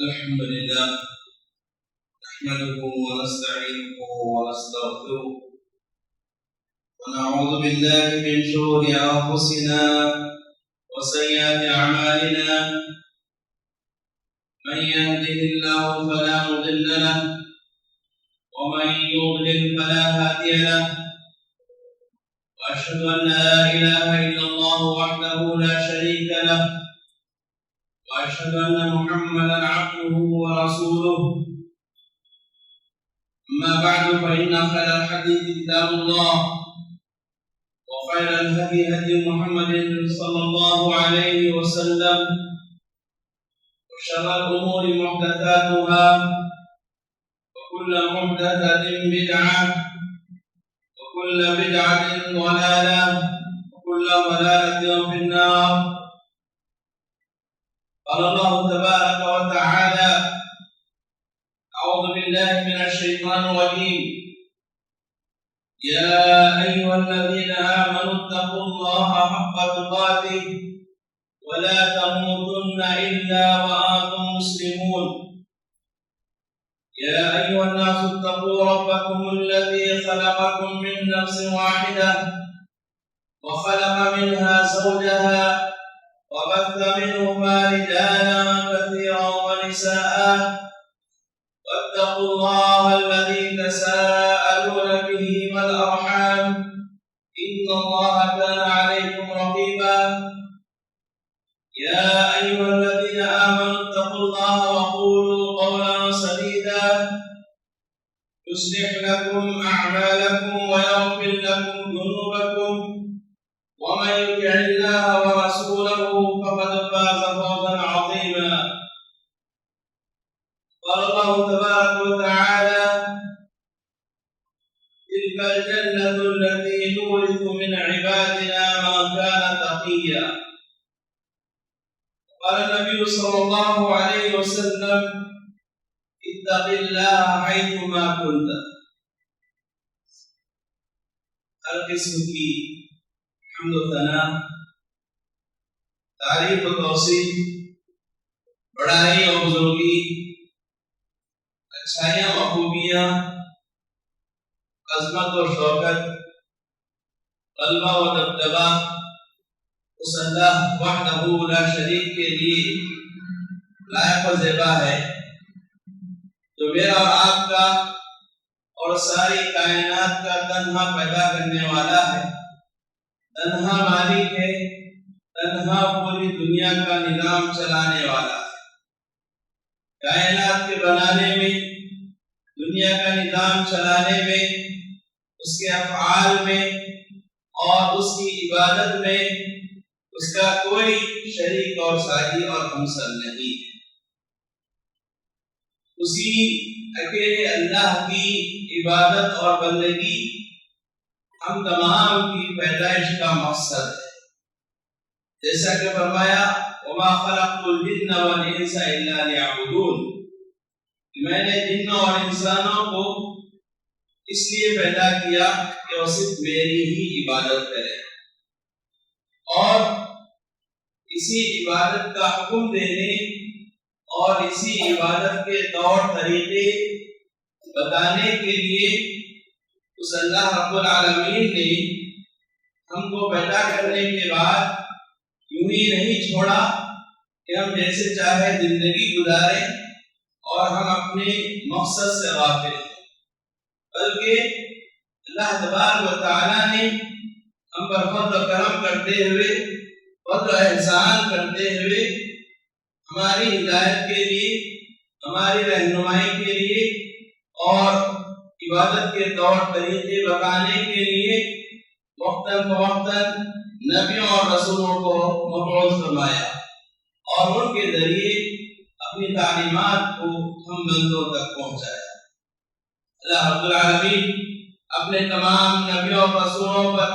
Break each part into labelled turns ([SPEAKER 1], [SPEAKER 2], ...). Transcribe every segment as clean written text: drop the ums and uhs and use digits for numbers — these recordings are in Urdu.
[SPEAKER 1] الحمد لله نحمده ونستعينه ونستغفره ونعوذ بالله من شرور أنفسنا وسيئات أعمالنا من يهده الله فلا مضل له ومن يضلل فلا هادي له وأشهد أن لا إله إلا الله وحده لا شريك له وأشهد أن محمدا عبده ورسوله أما بعد فإن خير الحديث كتاب الله وخير الهدي هدي محمد صلى الله عليه وسلم وشر الأمور محدثاتها وكل محدثة بدعة وكل بدعة ضلالة وكل ضلالة في النار. قال الله تبارك وتعالى: أعوذ بالله من الشيطان الرجيم. يا أيها الذين آمنوا اتقوا الله حق تقاته ولا تموتن إلا وأنتم مسلمون. يا أيها الناس اتقوا ربكم الذي خلقكم من نفس واحدة وخلق منها زوجها وبث منهما رجالا كثيرا ونساء واتقوا الله الذي تساءلون به والأرحام إن الله كان عليكم رقيبا. يا أيها الذين آمنوا اتقوا الله وقولوا قولا سديدا يصلح لكم أعمالكم ويغفر لكم ذنوبكم ومن يطع الله ورسوله فقد فاز فوزا عظيما. قال الله تبارك وتعالى: تلك الجنة التي نورث من عبادنا من كان تقيا. قال النبي صلى الله عليه وسلم: اتق الله حيثما كنت. ہر قسم کی حمد و ثنا، تعریف و توصیف، بڑائی اور بزرگی، اچھائیاں و خوبیاں، عظمت و شوکت، غلبہ و دبدبہ اس اللہ وحدہ لا شریک کے لیے لائق و زیبا ہے، جو میرا اور آپ کا اور ساری کائنات کا تنہا پیدا کرنے والا ہے، تنہا مالک ہے، تنہا پوری دنیا کا نظام چلانے والا ہے. کائنات کے بنانے میں، دنیا کا نظام چلانے میں، اس کے افعال میں اور اس کی عبادت میں اس کا کوئی شریک اور ساجی اور ہمسر نہیں ہے. اسی اکیلے اللہ کی عبادت اور بندگی ہم تمام کی پیدائش کا مقصد ہے. جیسا کہ فرمایا: وَمَا خَلَقْتُ الْجِنَّ وَالْإِنسَ إِلَّا لِيَعْبُدُونَ. میں نے جنوں اور انسانوں کو اس لیے پیدا کیا کہ وہ صرف میری ہی عبادت کریں، اور اسی عبادت کا حکم دینے اور اسی عبادت کے طور طریقے بتانے کے لیے اس اللہ رب العالمین نے ہم کو پیدا کرنے کے بعد یوں ہی نہیں چھوڑا کہ ہم جیسے چاہے زندگی گزاریں اور ہم اپنے مقصد سے غافل ہیں، بلکہ اللہ تبارک و تعالیٰ نے ہم پر فضل و کرم کرتے ہوئے، فضل و احسان کرتے ہوئے ہماری ہدایت کے لیے، ہماری رہنمائی کے لیے اور عبادت کے طور طریقے بتانے کے لیے وقتاً فوقتاً نبیوں اور رسولوں کو مبعوث فرمایا اور ان کے ذریعے اپنی تعلیمات کو ہم بندوں تک پہنچایا. اللہ رب العالمین اپنے تمام نبیوں اور رسولوں پر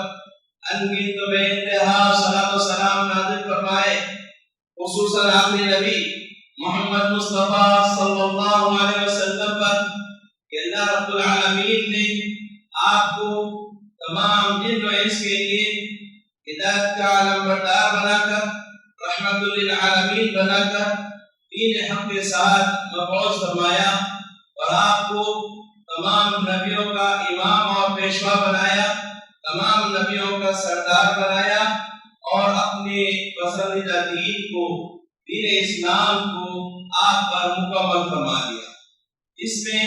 [SPEAKER 1] انگنت بے انتہا صلاۃ و سلام نازل فرمائے، خصوصاً آخری نبی محمد مصطفیٰ صلی اللہ علیہ وسلم پر کہ اللہ رب العالمین نے آپ کو تمام جن و انس کے لیے ہدایت کا علم بردار بنا کر، رحمت للعالمین بنا کر دین حق کے ساتھ مبعوث فرمایا اور آپ کو تمام نبیوں کا امام اور پیشوا بنایا، تمام نبیوں کا سردار بنایا اور اپنے پسندیدہ دین کو، دین اسلام کو آپ پر مکمل فرما دیا۔ اس میں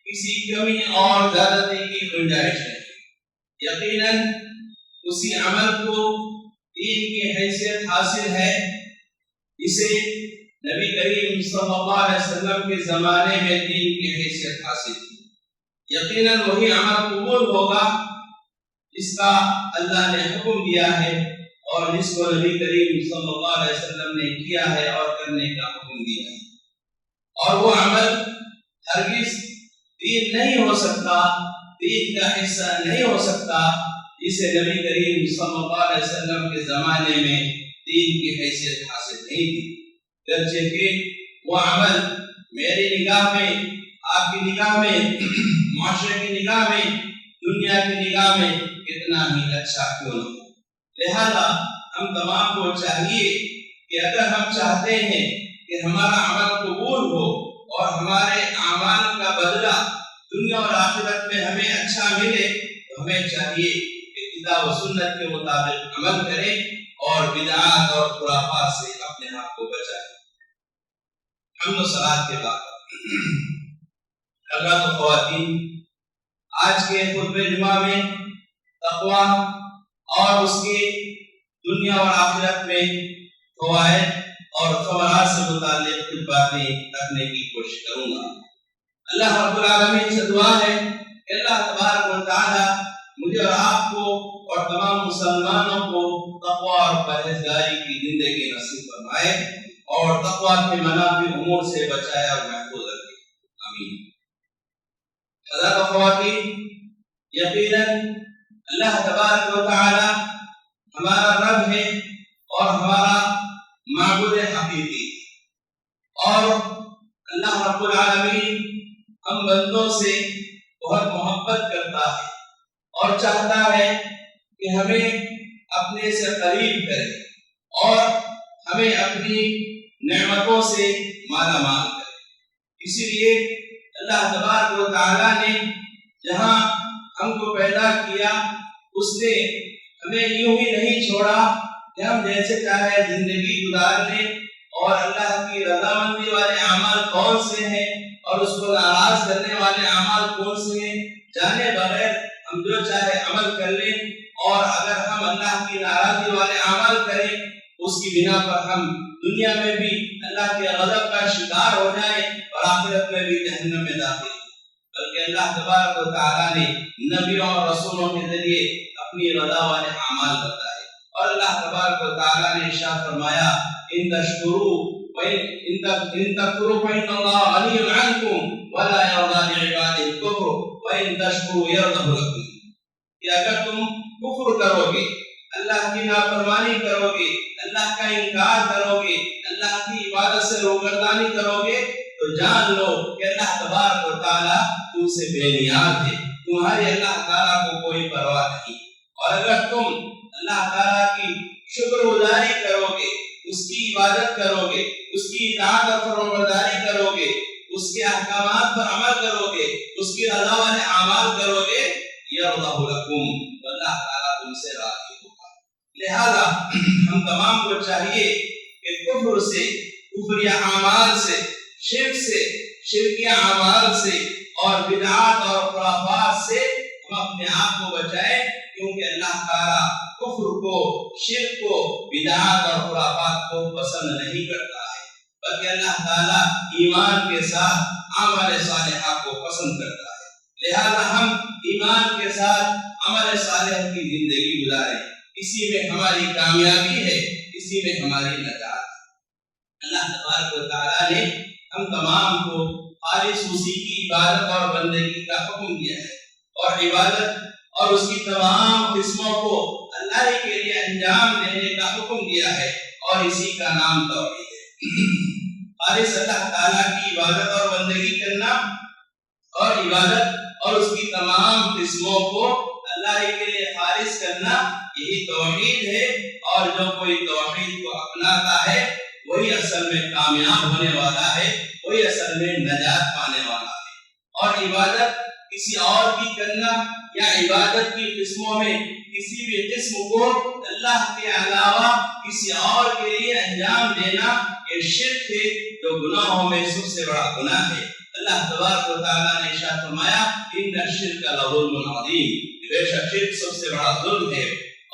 [SPEAKER 1] کسی کمی اور زیادتی کی گنجائش نہیں۔ یقیناً اسی عمل کو دین کی حیثیت حاصل ہے جسے نبی کریم صلی اللہ علیہ وسلم کے زمانے میں دین کی حیثیت حاصل تھی۔ یقیناً وہی عمل قبول ہوگا جس کا اللہ نے حکم دیا ہے اور جس کو نبی کریم صلی اللہ علیہ وسلم نے کیا ہے اور کرنے کا حکم دیا ہے، اور وہ عمل ہرگز دین نہیں ہو سکتا، دین کا حصہ نہیں ہو سکتا جسے نبی کریم صلی اللہ علیہ وسلم کے زمانے میں دین کی حیثیت حاصل نہیں تھی، گرچہ کہ وہ عمل میری نگاہ میں، آپ کی نگاہ میں، معاشرے کی نگاہ میں، دنیا کی نگاہ میں کتنا ہی اچھا کیوں نہ ہو۔ لہذا ہم تمام کو چاہیے کہ اگر ہم چاہتے ہیں کہ ہمارا عمل قبول ہو اور ہمارے اعمال کا بدلہ دنیا اور آخرت میں ہمیں اچھا ملے، تو ہمیں چاہیے کہ کتاب و سنت کے مطابق عمل کریں اور بدعات اور خرافات سے اپنے آپ کو بچائیں۔ حمد و صلوات کے بعد حضرات و خواتین، آج کے خطبہ جمعہ میں تقویٰ اور اس کے دنیا اور آخرت میں فوائد اور ثمرات سے متعلق کچھ باتیں رکھنے کی کوشش کروں گا۔ اللہ رب العالمین سے دعا ہے کہ اللہ تبارک و تعالی مجھے اور آپ کو اور تمام مسلمانوں کو تقویٰ اور پرہیزگاری کی زندگی نصیب فرمائے اور تقویٰ کے منافی امور سے بچائے اور محفوظ رکھے، آمین۔ حضرات و خواتین، یقیناً اللہ تبارک و تعالی ہمارا رب ہے اور ہمارا معبود حقیقی، اور اللہ رب العالمین ہم بندوں سے بہت محبت کرتا ہے اور چاہتا ہے کہ ہمیں اپنے سے قریب کرے اور ہمیں اپنی نعمتوں سے مالا مال کرے۔ اسی لیے اللہ تبارک و تعالیٰ نے جہاں ہم کو پیدا کیا، اس نے ہمیں یوں ہی نہیں چھوڑا کہ ہم جیسے چاہے زندگی گزار لیں، اور اللہ کی رضامندی والے اعمال کون سے ہیں اور اس کو ناراض کرنے والے اعمال کون سے ہیں جانے بغیر ہم جو چاہے عمل کر لیں، اور اگر ہم اللہ کی ناراضی والے اعمال کریں اس کی بنا پر ہم دنیا میں بھی اللہ کے غضب کا شکار ہو جائیں اور آخرت میں بھی جہنم میں داخل۔ بلکہ اللہ تبارک و تعالیٰ نے نبیوں اور رسولوں کے ذریعے اپنی رضا والے اعمال بتائے، اور اللہ تبارک و تعالیٰ نے ارشاد فرمایا ان تشکروا ان تکفروا فإن اللہ غنی عنکم ولا یرضی لعبادہ الکفر وإن تشکروا یرضہ لکم، کہ اگر تم کفر کرو گے، اللہ کی نافرمانی کرو گے، اللہ کا انکار کرو گے، اللہ کی عبادت سے روگردانی کرو گے، تو جان لو کہ اللہ تبارک و تعالیٰ تم سے بے نیاز ہے، تمہاری اللہ تعالیٰ کو کوئی پرواہ نہیں، اور اگر تم اللہ تعالیٰ کی شکر گزاری کرو گے، اس کی عبادت کرو گے، اس کی اطاعت اور فرمانبرداری کرو گے، اس کے احکامات پر عمل کرو گے، اس کی رضا والے اعمال کرو گے، یرضہ لکم، اللہ تعالیٰ تم سے راضی ہوگا۔ لہذا ہم تمام کو چاہیے کہ کفر سے، کفری اعمال سے، شرک سے، شرکی اعمال سے اور بدعات اور خرافات سے ہم اپنے آپ کو بچائیں، کیونکہ اللہ تعالیٰ کفر کو، شرک کو، بدعات اور خرافات کو پسند نہیں کرتا ہے، بلکہ اللہ تعالیٰ ایمان کے ساتھ عمل صالحہ کو پسند کرتا ہے۔ لہذا ہم ایمان کے ساتھ عمل صالح کی زندگی گزاریں، اسی میں ہماری کامیابی ہے، اسی میں ہماری نجات ہے۔ اللہ تبارک و تعالیٰ نے ہم تمام کو خالص اسی کی عبادت اور بندگی کا حکم دیا ہے، اور عبادت اور اس کی تمام قسموں کو اللہ کے لیے انجام دینے کا حکم دیا ہے، اور اسی کا نام توحید ہے۔ خالص اللہ تعالیٰ کی عبادت اور بندگی کرنا، اور عبادت اور اس کی تمام قسموں کو اللہ کے لیے خالص کرنا، یہی توحید ہے، اور جو کوئی توحید کو اپناتا ہے وہی اصل میں کامیاب ہونے والا ہے، وہی اصل میں نجات پانے والا ہے۔ اور عبادت کسی اور کی کرنا یا عبادت کی قسموں میں کسی بھی قسم کو اللہ کے علاوہ کسی اور کے لیے انجام دینا یہ شرک ہے، جو گناہوں میں سب سے بڑا گناہ ہے۔ اللہ تبارک و تعالیٰ نے ارشاد فرمایا ان الشرک لظلم عظیم، بے شک شرک سب سے بڑا ظلم ہے،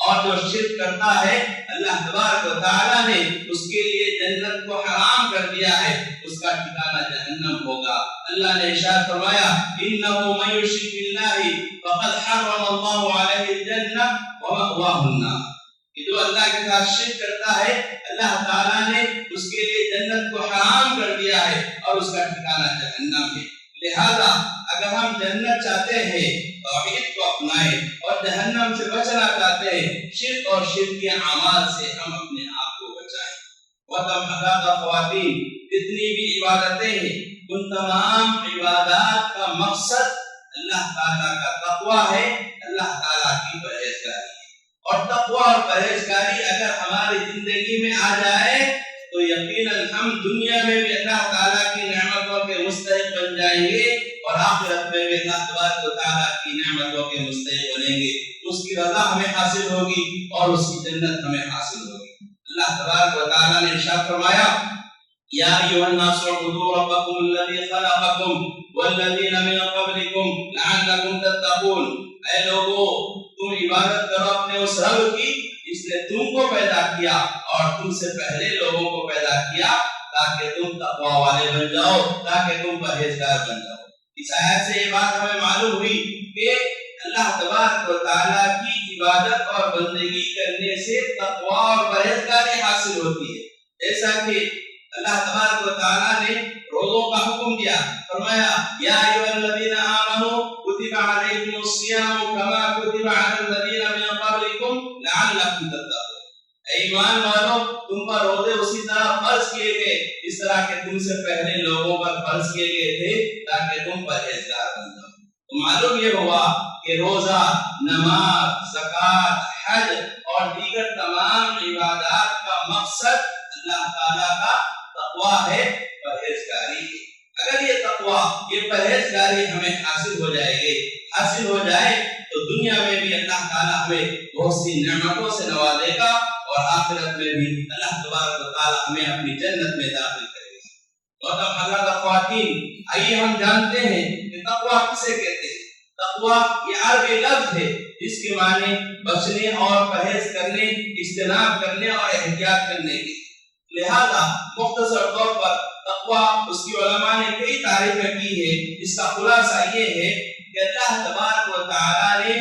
[SPEAKER 1] اور جو شرک کرتا ہے اللہ تبارک و تعالیٰ نے اس کے لیے جنت کو حرام کر دیا ہے، اس کا ٹھکانہ جہنم ہوگا۔ اللہ نے ارشاد فرمایا انه من یشرک باللہ فقد حرم اللہ علیہ الجنہ ومأواہ النار، کہ جو اللہ کے ساتھ شرک کرتا ہے اللہ تعالیٰ نے اس کے لیے جنت کو حرام کر دیا ہے اور اس کا ٹھکانہ جہنم ہے۔ لہذا اگر ہم جنت چاہتے ہیں توحید کو اپنائیں اور جہنم سے بچنا چاہتے ہیں شرک اور شرکی اعمال سے ہم اپنے آپ کو بچائیں۔ وَتَمْحَدَاتَ خواتین، جتنی بھی عبادتیں ہیں ان تمام عبادات کا مقصد اللہ تعالیٰ کا تقویٰ ہے، اللہ تعالیٰ کی پرہیزگاری ہے۔ اور تقویٰ اور پرہیزگاری اگر ہماری زندگی میں آ جائے تو یقیناً ہم دنیا میں بھی اللہ تعالیٰ کی نعمتوں کے مستحق بن جائیں گے اور آخرت میں بھی اللہ تبارک و تعالیٰ کی نعمتوں کے مستحق بنیں گے، اس کی رضا ہمیں حاصل ہوگی اور اس کی جنت ہمیں حاصل ہوگی۔ اللہ تبارک و تعالیٰ نے ارشاد فرمایا یا ایھا الناس اعبدوا ربکم الذی خلقکم والذین من قبلکم لعلکم تتقون، اے لوگو تم عبادت کرو اپنے اس رب کی جس نے تم کو پیدا کیا اور تم سے پہلے لوگوں کو پیدا کیا تاکہ تم تقوی والے بن جاؤ، تاکہ تم پرہیزگار بن جاؤ۔ اس آیت سے یہ بات ہمیں معلوم ہوئی کہ اللہ تبارک و تعالیٰ کی عبادت اور بندگی کرنے سے تقوی اور پرہیزگاری حاصل ہوتی ہے۔ جیسا کہ اللہ تبارک و تعالیٰ نے روزوں کا حکم دیا، فرمایا یا ایھا الذین آمنوا کتب علیکم الصیام کما کتب علی الذین من قبلکم لعلکم تتقون، اے ایمان والو تم پر روزے اسی طرح فرض کیے گئے اس طرح کہ تم سے پہلے لوگوں پر فرض کیے گئے تھے تاکہ تم پرہیزگار بن جاؤ۔ تو معلوم یہ ہوا کہ روزہ، نماز، زکوٰۃ، حج اور دیگر تمام عبادات کا مقصد اللہ تعالیٰ کا تقویٰ ہے، پرہیزگاری ہے۔ اگر یہ تقویٰ، یہ پرہیزگاری ہمیں حاصل ہو جائے تو دنیا میں بھی اللہ تعالیٰ ہمیں بہت سی نعمتوں سے نوازے گا اور آخرت میں بھی اللہ تبارک و تعالیٰ ہمیں اپنی جنت میں داخل کرے گا۔ اور اب حضرات خواتین، آئیے ہم جانتے ہیں کہ تقویٰ کسے کہتے ہیں۔ تقویٰ یہ عربی لفظ ہے جس کے معنی بچنے اور پرہیز کرنے، اجتناب کرنے اور احتیاط کرنے کی۔ لہذا مختصر طور پر تقویٰ اس کی علماء نے کئی تعریفیں کی ہے، اس کا خلاصہ یہ ہے کہ اللہ تبارک و تعالیٰ نے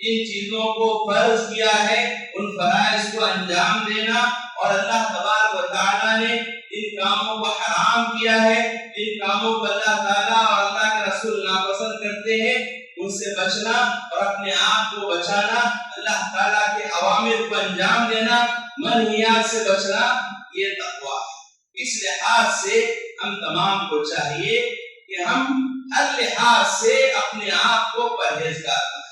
[SPEAKER 1] جن چیزوں کو فرض کیا ہے ان فرائض کو انجام دینا، اور اللہ تبارک و تعالیٰ نے جن کاموں کو حرام کیا ہے، جن کاموں کو اللہ تعالیٰ اور اللہ کے رسول ناپسند کرتے ہیں ان سے بچنا اور اپنے آپ کو بچانا، اللہ تعالیٰ کے اوامر کو انجام دینا، منہیات سے بچنا، یہ تقویٰ ہے۔ اس لحاظ سے ہم تمام کو چاہیے کہ ہم ہر لحاظ سے اپنے آپ کو پرہیزگار بنائیں۔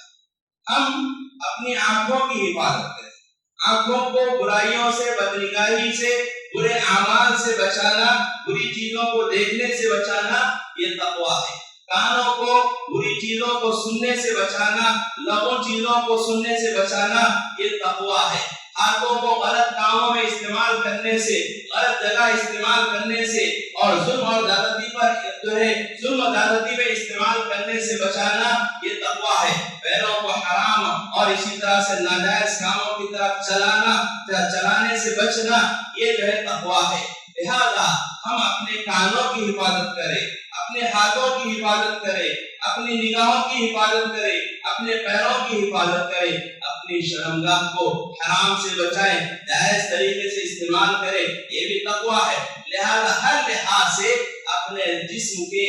[SPEAKER 1] ہم اپنی آنکھوں کی حفاظت کریں، آنکھوں کو برائیوں سے، بدنگاہی سے، برے اعمال سے بچانا، بری چیزوں کو دیکھنے سے بچانا، یہ تقویٰ ہے۔ کانوں کو بری چیزوں کو سننے سے بچانا، لغو چیزوں کو سننے سے بچانا، یہ تقویٰ ہے۔ ہاتھوں کو غلط کاموں میں استعمال کرنے سے، غلط جگہ استعمال کرنے سے اور ظلم اور زیادتی پر ظلم و زیادتی میں استعمال کرنے سے بچانا، یہ تقویٰ ہے۔ پیروں کو حرام اور اسی طرح سے ناجائز کاموں کی طرف چلانے سے بچنا، یہ جو ہے تقویٰ ہے۔ لہذا ہم اپنے کانوں کی حفاظت کریں، اپنے ہاتھوں کی حفاظت کریں، اپنی نگاہوں کی حفاظت کریں، اپنے پیروں کی حفاظت کریں، اپنی شرمگاہ کو حرام سے بچائیں، جائز طریقے سے استعمال کریں، یہ بھی تقویٰ ہے۔ لہذا ہر لحاظ سے اپنے جسم کے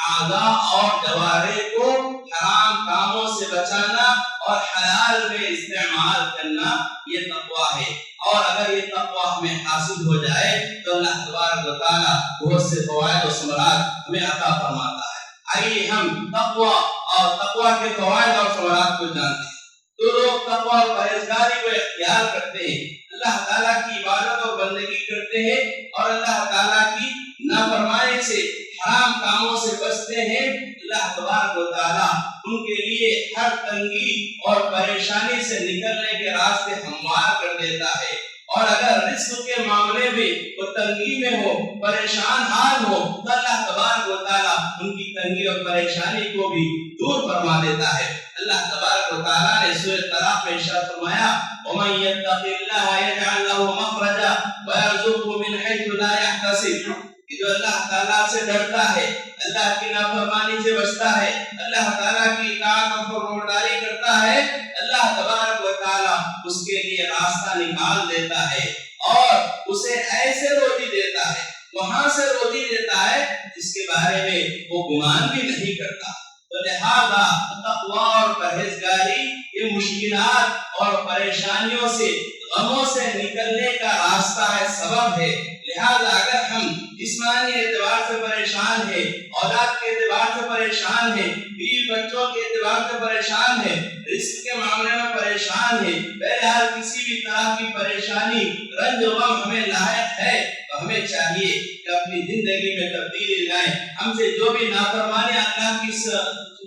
[SPEAKER 1] اعضاء اور جوارح کو حرام کاموں سے بچانا اور حلال میں استعمال کرنا، یہ تقویٰ ہے۔ اور اگر یہ تقویٰ ہمیں حاصل ہو جائے تو اللہ تبارک و تعالیٰ بہت سے فوائد و ثمرات ہمیں عطا فرماتا ہے۔ آئیے ہم تقویٰ اور تقویٰ کے فوائد اور ثمرات کو جانتے ہیں۔ جو لوگ تقوی اور پرہیزگاری کو اختیار کرتے ہیں، اللہ تعالیٰ کی عبادت اور بندگی کرتے ہیں اور اللہ تعالیٰ کی نافرمانی سے، حرام کاموں سے بچتے ہیں، اللہ تبارک و تعالیٰ ان کے لیے ہر تنگی اور پریشانی سے نکلنے کے راستے ہموار کر دیتا ہے۔ اور اگر رزق کے معاملے میں وہ تنگی میں ہو، پریشان حال ہو، تو اللہ تبارک و تعالیٰ ان کی تنگی اور پریشانی کو بھی دور فرما دیتا ہے۔ اللہ تبارک و تعالیٰ نے سورۃ طلاق میں ارشاد فرمایا وَمَن يَتَّقِ اللَّهَ يَجْعَل لَّهُ مَخْرَجًا وَيَرْزُقْهُ مِنْ حَيْثُ لَا يَحْتَسِبُ، جو اللہ تعالیٰ سے ڈرتا ہے، اللہ کی نافرمانی سے بچتا ہے، اللہ تعالیٰ کی اطاعت اور فرمانبرداری کرتا ہے، اللہ تبارک و تعالیٰ اس کے لیے راستہ نکال دیتا ہے اور اسے ایسے روزی دیتا ہے، وہاں سے روزی دیتا ہے جس کے بارے میں وہ گمان بھی نہیں کرتا۔ تو لہذا تقوی اور پرہیزگاری یہ مشکلات اور پریشانیوں سے، غموں سے نکلنے کا راستہ ہے، سبب ہے۔ لہذا اگر ہم جسمانی اعتبار سے پریشان ہیں، اولاد کے اعتبار سے پریشان ہیں، بیوی بچوں کے اعتبار سے پریشان ہیں، رزق کے معاملے میں پریشان ہیں، بہرحال کسی بھی طرح کی پریشانی، رنج و غم ہمیں لاحق ہے، تو ہمیں چاہیے کہ اپنی زندگی میں تبدیلی لائیں۔ ہم سے جو بھی نافرمانی اللہ کی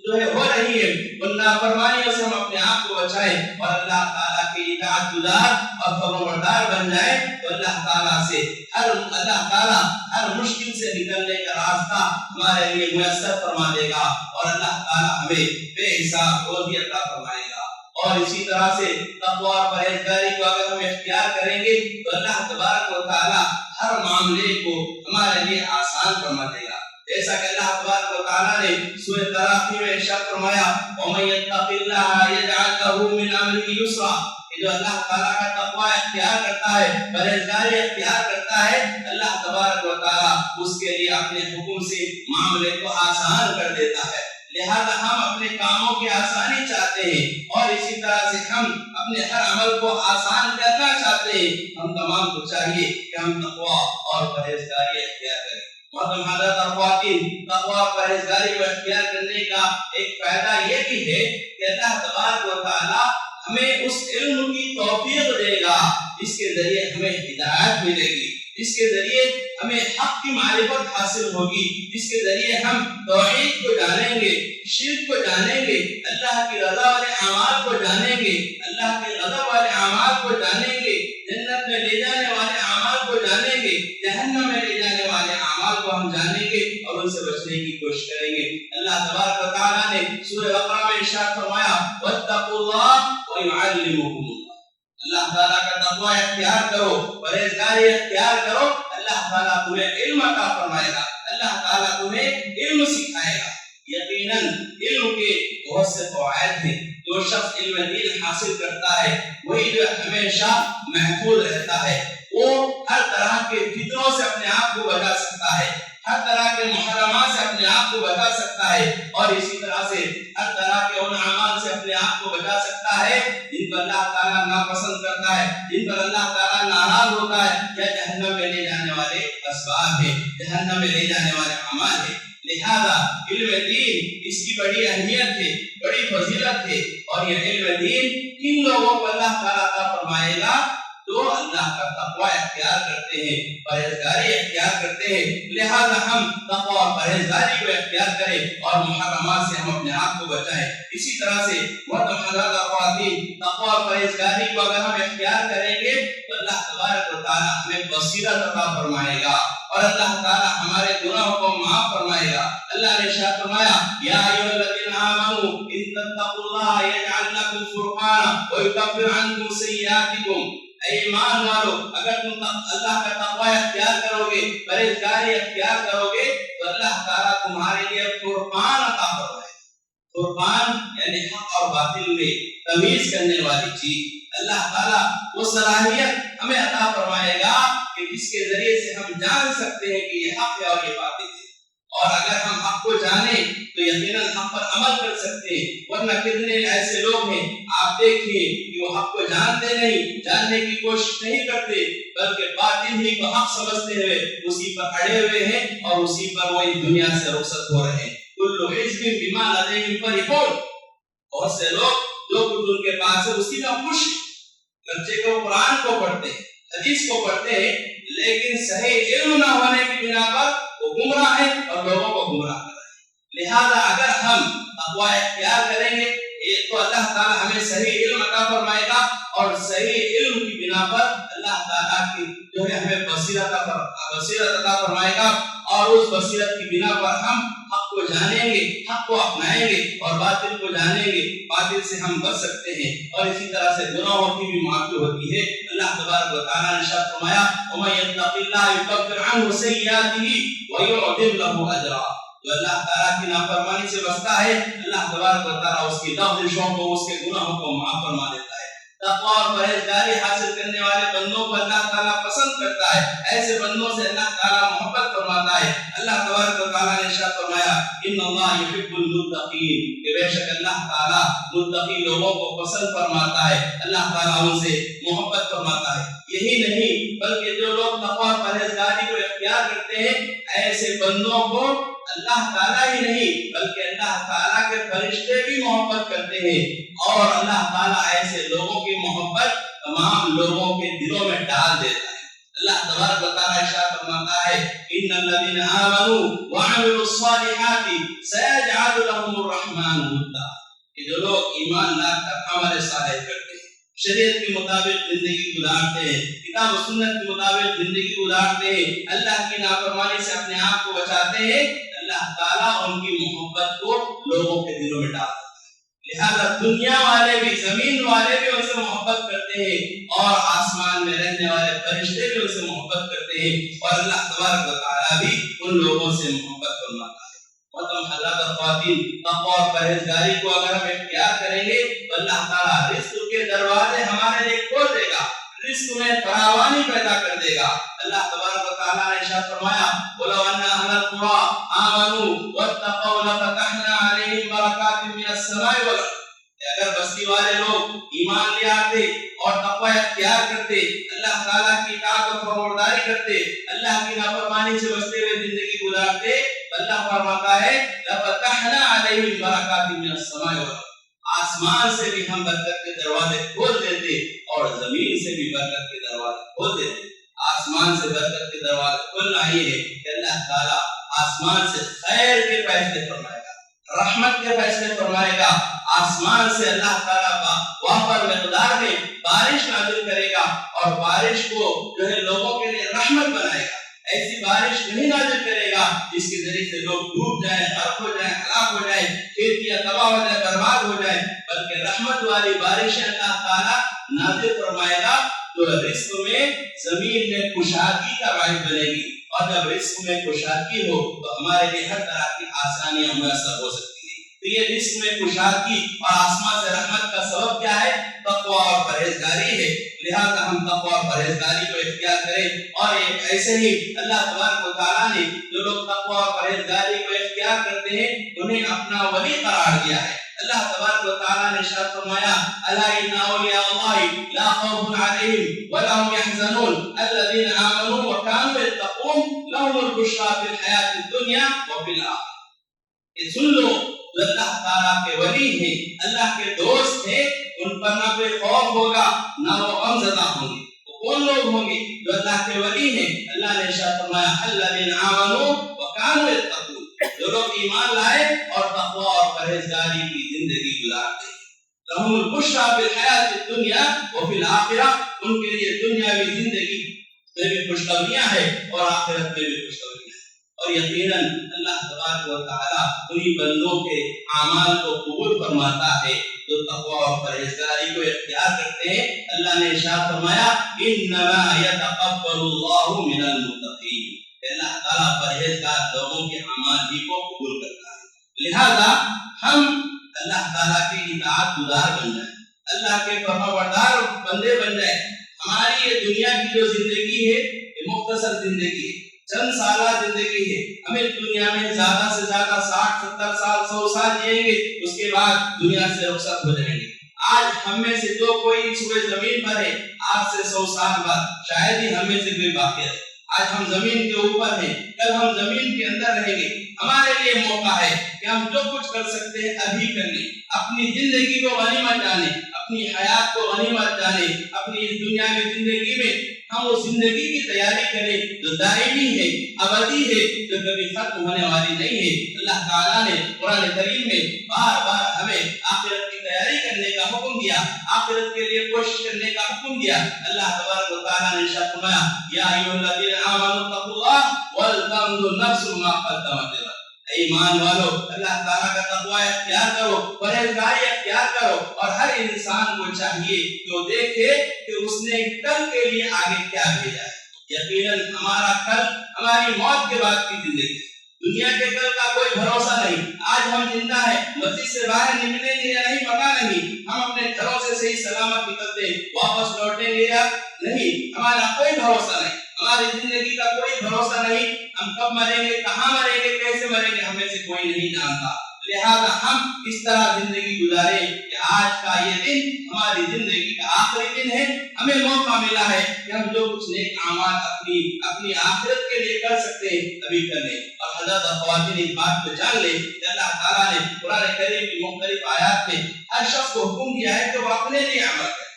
[SPEAKER 1] جو ہے ہو رہی ہے، ان نافرمانیوں سے ہم اپنے آپ کو بچائیں اور اللہ تعالیٰ کے اطاعت گزار اور فرمانبردار بن جائیں، تو اللہ تعالیٰ سے اللہ تعالیٰ ہر مشکل سے نکلنے کا راستہ ہمارے لیے میسر فرما دے گا اور اللہ تعالیٰ ہمیں بے حساب روزی عطا فرمائے گا۔ اور اسی طرح سے تقوی اور پرہیزگاری کو اگر ہم اختیار کریں گے تو اللہ تبارک و تعالیٰ ہر معاملے کو ہمارے لیے آسان فرما دے گا۔ جیسا کہ اللہ تبارک و تعالیٰ نے سورۃ طلاق میں ارشاد فرمایا وَمَن يَتَّقِ اللَّهَ يَجْعَل لَّهُ مِنْ أَمْرِهِ يُسْرًا، جو اللہ تعالیٰ کا تقوی اختیار کرتا ہے، پرہیزگاری اختیار کرتا ہے، اللہ تبارک و تعالیٰ اس کے لیے اپنے حکم سے معاملے کو آسان کر دیتا ہے۔ لہذا ہم اپنے کاموں کی آسانی چاہتے ہیں اور اسی طرح سے ہم اپنے ہر عمل کو آسان کرنا چاہتے ہیں۔ ہم تمام کو چاہیے کہ ہم تقوی اور پرہیزگاری اختیار کریں۔ محترم حضرات اور خواتین، تقوی اور پرہیزگاری کو اختیار کرنے کا ایک فائدہ یہ بھی ہے کہ اللہ تبارک و تعالیٰ ہمیں اس علم کی توفیق دے گا جس کے ذریعے ہمیں ہدایت ملے گی، جس کے ذریعے ہمیں حق کی معرفت حاصل ہوگی، جس کے ذریعے ہم توحید کو جانیں گے، شرک کو جانیں گے، اللہ کی رضا والے اعمال کو جانیں گے، اللہ کے غضب والے اعمال کو جانیں گے، جنت میں لے جانے والے اعمال کو جانیں گے، جہنم میں لے جانے والے اعمال کو ہم جانیں گے اور ان سے بچنے کی کوشش کریں گے۔ اللہ تبارک و تعالیٰ نے سورہ بقرہ میں ارشاد فرمایا وَاتَّقُوا اللَّهَ وَيُعَلِّمُكُمُ اللَّهُ، اللہ تعالیٰ کا تقوی اختیار کرو، پرہیزگاری اختیار کرو، اللہ تعالیٰ تمہیں علم عطا فرمائے گا، اللہ تعالیٰ تمہیں علم سکھائے گا۔ یقیناً علم کے بہت سے فوائد ہیں۔ جو شخص علم دین حاصل کرتا ہے وہی جو ہمیشہ محفوظ رہتا ہے، وہ ہر طرح کے فتنوں سے اپنے آپ کو بچا سکتا ہے، ہر طرح کے محرمات سے اپنے آپ کو بچا سکتا ہے اور اسی طرح سے ہر طرح کے ان اعمال سے اپنے آپ کو بچا سکتا ہے جن پر اللہ تعالیٰ ناپسند کرتا ہے، جن پر اللہ تعالیٰ ناراض ہوتا ہے یا جہنم میں لے جانے والے اسباب ہیں، جہنم میں لے جانے والے اعمال ہیں۔ لہذا علم دین اس کی بڑی اہمیت ہے، بڑی فضیلت ہے اور یہ علم دین کن لوگوں کو اللہ تعالیٰ عطا فرمائے گا جو اللہ کا تقوی اختیار کرتے ہیں، پرہیزگاری اختیار کرتے ہیں۔ لہذا ہم تقوی اور پرہیزگاری کو اختیار کریں اور محرمات سے ہم اپنے آپ کو بچائیں۔ اسی طرح سے محترم حضرات اور خواتین، تقوی اور پرہیزگاری کو اگر ہم اختیار کریں گے تو اللہ تبارک و تعالیٰ ہمیں بصیرت عطا فرمائے گا اور اللہ تعالیٰ ہمارے گناہوں کو معاف فرمائے گا۔ اللہ نے ارشاد فرمایا یا ایھا الذین آمنوا ان تتقوا اللہ یجعل لکم فرقانا ویکفر عنکم سیئاتکم، اے ایمان والو اگر تم اللہ کا تقوی اختیار کرو گے، پرہیزگاری اختیار کرو گے تو اللہ تعالیٰ تمہارے لیے فرقان عطا فرمائے۔ فرقان یعنی حق اور باطل میں تمیز کرنے والی چیز، اللہ تعالیٰ وہ صلاحیت ہمیں عطا فرمائے گا کہ جس کے ذریعے سے ہم جان سکتے ہیں کہ یہ حق ہے اور یہ باطل ہے، اور اگر ہم حق کو جانیں تو یقیناً حق پر عمل کر سکتے ہیں۔ ورنہ کتنے ایسے لوگ ہیں آپ دیکھیے کہ وہ حق کو جانتے نہیں، جاننے کی کوشش نہیں کرتے بلکہ باطل ہی کو حق سمجھتے ہوئے اسی پر اڑے ہوئے ہیں اور اسی پر وہ اس دنیا سے رخصت ہو رہے ہیں۔ کل حزب بما لدیہم فرحون، بہت سے لوگ جو کچھ ان کے پاس ہے اسی میں خوش ہیں. بچے کو قرآن کو پڑھتے ہیں, حدیث کو پڑھتے ہیں, لیکن صحیح علم نہ ہونے کی بنا پر وہ گمراہ ہے اور لوگوں کو گمراہ کر رہے ہیں. لہذا اگر ہم تقوی اختیار کریں گے ایک تو اللہ تعالی ہمیں صحیح علم عطا فرمائے گا, اور صحیح علم کی بنا پر اللہ تعالیٰ کی جو ہے ہمیں بصیرت عطا فرمائے گا, اور اس بصیرت کی بنا پر ہم حق کو جانیں گے, حق کو اپنائیں گے, اور باطل کو جانیں گے, باطل سے ہم بچ سکتے ہیں. اور اسی طرح سے گناہوں کی بھی معافی ہوتی ہے. اللہ تبارک و تعالیٰ نے ارشاد فرمایا وَمَن يَتَّقِ اللَّهَ يُكَفِّرْ عَنْهُ سَيِّئَاتِهِ وَيُعْظِمْ لَهُ أَجْرًا. جو اللہ تعالیٰ کی نافرمانی سے بچتا ہے, اللہ تبارک و تعالیٰ اس کی لغزشوں کو, اس کے گناہوں کو معاف فرما دیتا ہے. تقوی اور پرہیزگاری حاصل کرنے والے بندوں کو اللہ تعالیٰ پسند کرتا ہے, ایسے بندوں سے اللہ تعالیٰ محبت فرماتا ہے. اللہ تبارک و تعالیٰ نے ارشاد فرمایا ان اللہ یحب المتقین, کہ بے شک اللہ تعالیٰ متقی لوگوں کو پسند فرماتا ہے, اللہ تعالیٰ ان سے محبت فرماتا ہے. یہی نہیں بلکہ جو لوگ تقوی اور پرہیزگاری کو اختیار کرتے ہیں ایسے بندوں کو اللہ تعالیٰ ہی نہیں بلکہ اللہ تعالیٰ کے فرشتے بھی محبت کرتے ہیں, اور اللہ تعالیٰ ایسے لوگوں کی محبت تمام لوگوں کے دلوں میں ڈال دیتا ہے. اللہ تبارک و تعالیٰ ارشاد فرماتا ہے ان الذین آمنوا وعملوا الصالحات سیجعل لهم الرحمن ودا, کہ جو لوگ ایمان لا کر عمل صالح کرتے ہیں, شریعت کے مطابق زندگی گزارتے ہیں, کتاب و سنت کے مطابق زندگی گزارتے ہیں, اللہ کی نافرمانی سے اپنے آپ کو بچاتے ہیں, اللہ تعالیٰ ان کی محبت کو لوگوں کے دلوں میں ڈال دیتا ہے. لہذا دنیا والے بھی, زمین والے بھی ان سے محبت کرتے ہیں, اور آسمان میں رہنے والے فرشتے بھی ان سے محبت کرتے ہیں, اور اللہ تبارک و تعالیٰ بھی ان لوگوں سے محبت فرماتا ہے. محترم حضرات اور خواتین, تقوی اور پرہیزگاری کو اگر ہم اختیار کریں گے تو اللہ تعالیٰ رزق کے دروازے ہمارے لیے کھول دے گا, رزق میں فراوانی پیدا کر دے گا. اللہ تبارک و تعالیٰ نے ارشاد فرمایا وَلَوْ أَنَّ أَهْلَ الْقُرَىٰ آمَنُوا وَاتَّقَوْا لَفَتَحْنَا عَلَيْهِمْ بَرَكَاتٍ مِّنَ السَّمَاءِ وَالْأَرْضِ. اگر بستی والے لوگ ایمان لے آتے اور تقوی اختیار کرتے, اللہ تعالیٰ کی اطاعت و فرمانبرداری کرتے, اللہ کی نافرمانی سے بچتے ہوئے زندگی گزارتے, اللہ فرماتا ہے لَفَتَحْنَا عَلَيْهِمْ بَرَكَاتٍ مِّنَ السَّمَاءِ وَالْأَرْضِ, آسمان سے بھی ہم برکت کے دروازے کھول دیتے اور زمین سے بھی برکت کے دروازے کھول دیتے. آسمان سے برکت کے دروازے کھولنا ہی ہے کہ اللہ تعالیٰ آسمان سے خیر کے فیصلے فرمائے گا, رحمت کے فیصلے فرمائے گا. آسمان سے اللہ تعالیٰ وافر مقدار میں بارش نازل کرے گا, اور بارش کو جو ہے لوگوں کے لیے رحمت بنائے گا. ایسی بارش نہیں نازل کرے گا جس کے ذریعے سے لوگ ڈوب جائیں, غرق ہو جائیں, ہلاک ہو جائیں, کھیتیاں تباہ ہو جائیں, برباد ہو جائیں, بلکہ رحمت والی بارشیں اللہ تعالیٰ نازل فرمائے گا تو رزق میں, زمین میں کشادگی کا باعث بنے گی. اور جب رزق میں کشادگی ہو تو ہمارے لیے ہر طرح کی آسانیاں میسر ہو سکتی ہیں. تو یہ رزق میں کشادگی اور آسمان سے رحمت کا سبب کیا ہے؟ تقوی اور پرہیزگاری ہے. لہذا ہم تقوی اور پرہیزگاری کو اختیار کریں, اور ایسے ہی اللہ تبارک و تعالیٰ نے جو لوگ تقوی اور پرہیزگاری کو اختیار کرتے ہیں انہیں اپنا ولی قرار دیا ہے. اللہ تبارک و تعالیٰ نے ارشاد فرمایا الا ان اولیاء اللہ لا خوف علیہم ولا هم يحزنون الذين آمنوا وكانوا يتقون لهم البشرى في الحیاة الدنیا وفي الآخرة. یہ سن لو, جو اللہ تعالیٰ کے ولی ہیں, اللہ کے دوست ہیں, ان پر نہ کوئی خوف ہوگا نہ وہ غم زدہ ہوں گے. وہ کون لوگ ہوں گے جو اللہ کے ولی ہیں؟ اللہ نے ارشاد فرمایا الذين آمنوا وكانوا يتقون, جو لوگ ایمان لائے اور تقوی اور پرہیزگاری کی زندگی گزارتے ہیں. لهم البشرى في الحیاة الدنیا وفي الآخرة, ان کے لیے دنیاوی زندگی میں بھی خوشخبریاں ہیں اور آخرت میں بھی خوشخبریاں ہیں. اور یقیناً اللہ تبارک و تعالیٰ انہی بندوں کے اعمال کو قبول فرماتا ہے جو تقوی اور پرہیزگاری کو اختیار کرتے ہیں. اللہ نے ارشاد فرمایا انما يتقبل الله من المتقین, اللہ تعالیٰ پرہیزگار لوگوں کے اعمال ہی کو قبول کرتا ہے. لہذا ہم اللہ تعالیٰ کی اطاعت گزار بن جائیں, اللہ کے فرمانبردار بندے بن جائیں. ہماری یہ دنیا کی جو زندگی ہے یہ مختصر زندگی ہے, چند سالہ زندگی ہے. ہمیں دنیا میں زیادہ سے زیادہ 60-70 سال 100 سال جئیں گے, اس کے بعد دنیا سے رخصت ہو جائیں گے. آج ہم میں سے جو کوئی صبح زمین پر ہے, آج سے 100 سال بعد شاید ہی ہم میں سے کوئی باقی رہے. آج ہم زمین کے اوپر ہیں، کل ہم زمین کے اندر رہیں گے. ہمارے لیے موقع ہے کہ ہم جو کچھ کر سکتے ہیں ابھی کر لیں. اپنی زندگی کو غنیمت جانیں، اپنی حیات کو غنیمت جانیں. اپنی اس دنیا کی زندگی میں ہم اس زندگی کی تیاری کریں جو دائمی ہے، ابدی ہے، جو کبھی ختم ہونے والی نہیں ہے. اللہ تعالیٰ نے قرآن کریم میں بار بار ہمیں آخرت کی تیاری کرنے کا حکم دیا، آخرت کے لیے کوشش کرنے کا حکم دیا. اللہ تبارک و تعالیٰ نے ارشاد فرمایا یا ایھا الذین آمنوا اتقوا اللہ ولتنظر نفس ما قدمت لغد. ایمان والو اللہ تعالیٰ کا تقوی اختیار کرو، پرہیزگاری اختیار کرو، اور ہر انسان کو چاہیے کہ وہ دیکھے کہ اس نے کل کے لیے آگے کیا بھیجا ہے. یقیناً ہمارا کل ہماری موت کے بعد کی زندگی، دنیا کے کل کا کوئی بھروسہ نہیں. آج ہم زندہ ہیں، مسجد سے باہر نکلیں گے یا نہیں پتہ نہیں، ہم اپنے گھروں سے صحیح سلامت نکلتے واپس لوٹیں گے یا نہیں، ہمارا کوئی بھروسہ نہیں. ہماری زندگی کا کوئی بھروسہ نہیں، ہم کب مریں گے، کہاں مریں گے، کیسے مریں گے، ہمیں سے کوئی نہیں جانتا. لہذا ہم اس طرح زندگی گزاریں کہ آج کا یہ دن ہماری زندگی کا آخری دن ہے. ہمیں موقع ملا ہے کہ ہم جو کچھ نیک اعمال اپنی آخرت کے لیے کر سکتے ہیں ابھی کر لیں. اور حضرت خواتین اس بات کو جان لیں کہ اللہ تعالیٰ نے قرآن کریم کی مختلف آیات میں ہر شخص کو حکم دیا ہے کہ وہ اپنے لیے عمل کرے.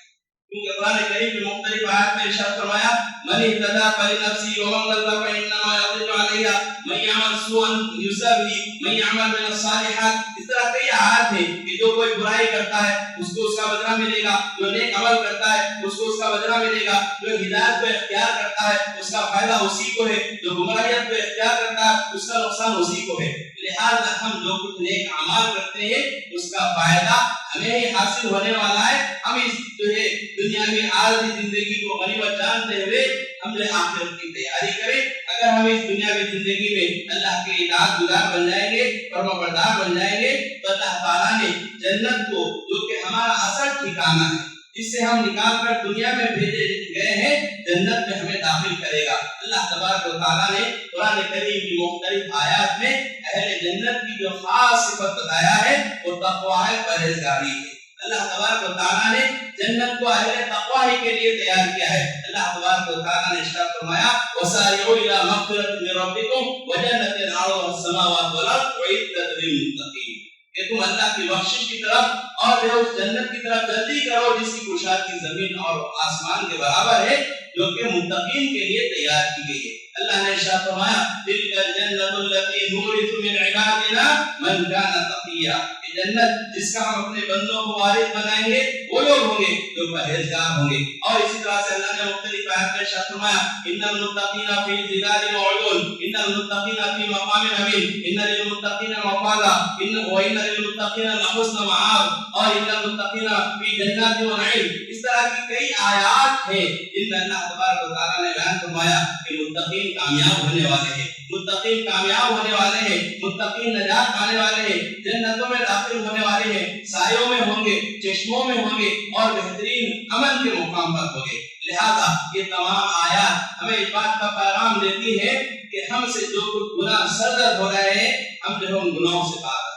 [SPEAKER 1] کیونکہ قرآن کریم کی مختلف آیات میں ارشاد فرمایا من اهتدى فلنفسه ومن ضل فإنما يضل عليها من يعمل سوءا يصب به من يعمل من الصالحات. اس طرح کئی آیات ہیں کہ جو کوئی برائی کرتا ہے اس کو اس کا بدلہ ملے گا، جو نیک عمل کرتا ہے اس کو اس کا بدلہ ملے گا، جو ہدایت کو اختیار کرتا ہے اس کا فائدہ اسی کو ہے، جو گمراہیت کو اختیار کرتا ہے اس کا نقصان اسی کو ہے. لہذا ہم جو کچھ نیک اعمال کرتے ہیں اس کا فائدہ ہمیں ہی حاصل ہونے والا ہے. ہم اس دنیا میں عارضی زندگی کو غنیمت جانتے ہوئے ہم نے آخرت کی تیاری کریں. اگر ہم اس دنیا کی زندگی میں اللہ کے اطاعت گزار بن جائیں گے، فرمانبردار بن جائیں گے، تو اللہ تعالیٰ نے جنت کو جو کہ ہمارا اصل ٹھکانہ ہے، جس سے ہم نکال کر دنیا میں بھیجے گئے ہیں، جنت میں ہمیں داخل کرے گا. اللہ تبارک و تعالیٰ نے قرآن کریم کی مختلف آیات میں اہل جنت کی جو خاص صفت بتایا ہے وہ تقوی ہے، پرہیزگاری ہے. اللہ تبارک و تعالیٰ نے جنت کو اہل تقوی کے لیے تیار کیا ہے. اللہ تبارک و تعالیٰ نے ارشاد فرمایا وَسَارِعُوا إِلَىٰ مَغْفِرَةٍ مِّن رَّبِّكُمْ وَجَنَّةٍ عَرْضُهَا السَّمَاوَاتُ وَالْأَرْضُ أُعِدَّتْ لِلْمُتَّقِينَ. کہ تم اللہ کی بخشش کی طرف اور اس جنت کی طرف جلدی کرو جس کی کشادگی زمین اور آسمان کے برابر ہے، جو کہ متقین کے لیے تیار کی گئی ہے. اللہ نے ارشاد فرمایا تِلْكَ الْجَنَّةُ الَّتِي نُورِثُ مِنْ عِبَادِنَا مَنْ كَانَ تَقِيًّا. جنت جس کا ہم اپنے بندوں کو وارث بنائیں گے وہ لوگ ہوں گے جو پرہیزگار ہوں گے. اور اسی طرح سے اللہ نے مختلف آیات میں ارشاد فرمایا ان المتقین فی ظلال وعیون ان المتقین فی مقام امین ان للمتقین مفازا وان للمتقین لحسن مآب اور ان المتقین فی جنات ونعیم. اس طرح کی کئی آیات ہیں جن میں اللہ تبارک و تعالیٰ نے بیان فرمایا کہ متقین کامیاب ہونے والے ہیں، متقین کامیاب ہونے والے ہیں، متقین نجات پانے والے ہیں، جنتوں میں داخل ہونے والے ہیں، سایوں میں ہوں گے، چشموں میں ہوں گے اور بہترین عمل کے مقام پر ہوں گے. لہذا یہ تمام آیات ہمیں اس بات کا پیغام دیتی ہے کہ ہم سے جو کچھ گناہ سرزد ہو رہے ہیں ہم جو ہم گناہوں سے پاک رہیں،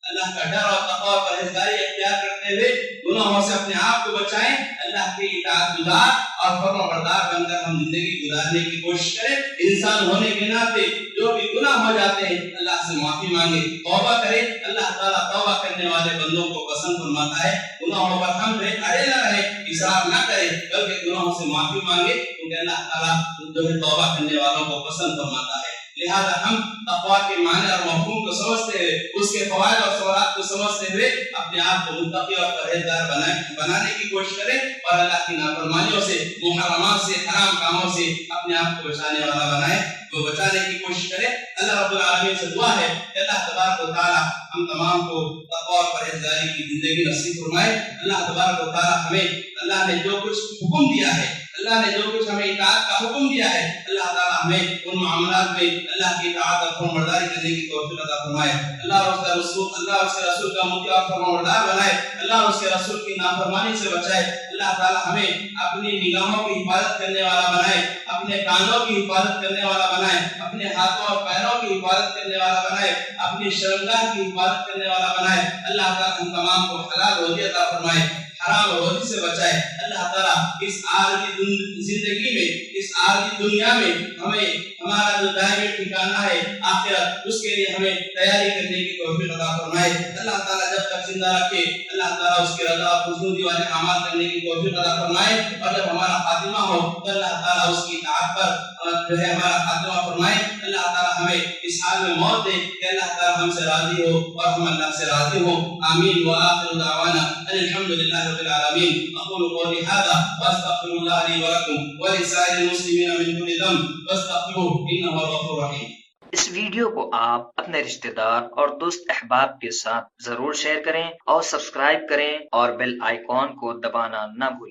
[SPEAKER 1] اللہ کا ڈر اور تقوی اور پرہیزگاری اختیار کرتے ہوئے گناہوں سے اپنے آپ کو بچائیں، اللہ کے اطاعت گزار اور فرمانبردار بن کر ہم زندگی گزارنے کی کوشش کریں. انسان ہونے کے ناطے جو بھی گناہ ہو جاتے ہیں اللہ سے معافی مانگے، توبہ کرے. اللہ تعالیٰ توبہ کرنے والے بندوں کو پسند فرماتا ہے. گناہوں پر ہم اڑے نہ رہے، اصرار نہ کرے، بلکہ گناہوں سے معافی مانگے کیونکہ اللہ تعالیٰ جو ہے توبہ کرنے والوں کو پسند فرماتا ہے. لہذا ہم تقوی کے معنی اور مفہوم کو سمجھتے ہوئے، اس کے فوائد اور ثمرات کو سمجھتے ہوئے اپنے آپ کو متقی اور پرہیزگار بنانے کی کوشش کریں اور اللہ کی نافرمانیوں سے، محرمات سے، حرام کاموں سے اپنے آپ کو بچانے والا بنائیں، وہ بچانے کی کوشش کریں. اللہ رب العالمین سے دعا ہے کہ اللہ تبارک و تعالی ہم تمام کو تقوی اور پرہیزگاری کی زندگی نصیب فرمائے. اللہ تبارک و تعالی ہمیں اللہ نے جو کچھ حکم دیا ہے، اللہ نے جو کچھ ہمیں اطاعت کا حکم دیا ہے، اللہ تعالی ہمیں ان معاملات میں اللہ کی اطاعت اور فرمانبرداری کرنے کی توفیق عطا فرمائے. اللہ اور اس کے رسول کا مطیع اور فرمانبردار بنائے. اللہ اور اس کے رسول کی نافرمانی سے بچائے. اللہ تعالی ہمیں اپنی نگاہوں کی حفاظت کرنے والا بنائے، اپنے کانوں کی حفاظت کرنے والا بنائے، اپنے ہاتھوں اور پیروں کی حفاظت کرنے والا بنائے، اپنی شرمگاہ کی حفاظت کرنے والا بنائے. اللہ تعالی ہم تمام کو حلال روزی عطا فرمائے، حرام روزی سے بچائے. اللہ تعالیٰ اس عارضی زندگی میں, اس عارضی دنیا میں ہمیں ہمارا جو دائمی ٹھکانہ ہے آخرت, اس کے لیے ہمیں تیاری کرنے کی توفیق عطا فرمائے. اللہ تعالیٰ جب تک زندہ رکھے اللہ تعالیٰ اس کی رضا اور خوشنودی والے اعمال کرنے کی توفیق عطا فرمائے, اور جب ہمارا خاتمہ ہو تو اللہ تعالیٰ اس کی اطاعت پر جو ہے ہمارا خاتمہ فرمائے. اللہ تعالیٰ ہمیں اس حال میں موت دے کہ اللہ تعالیٰ ہم سے راضی ہو اور ہم اللہ سے راضی ہوں. آمین. وآخر دعوانا ان الحمد للہ رب العالمین. اقول قولی هذا واستغفر الله لي ولكم ولسائر المسلمین من كل ذنب فاستغفروه انه هو الغفور الرحیم.
[SPEAKER 2] اس ویڈیو کو آپ اپنے رشتہ دار اور دوست احباب کے ساتھ ضرور شیئر کریں اور سبسکرائب کریں اور بیل آئیکن کو دبانا نہ بھولیں.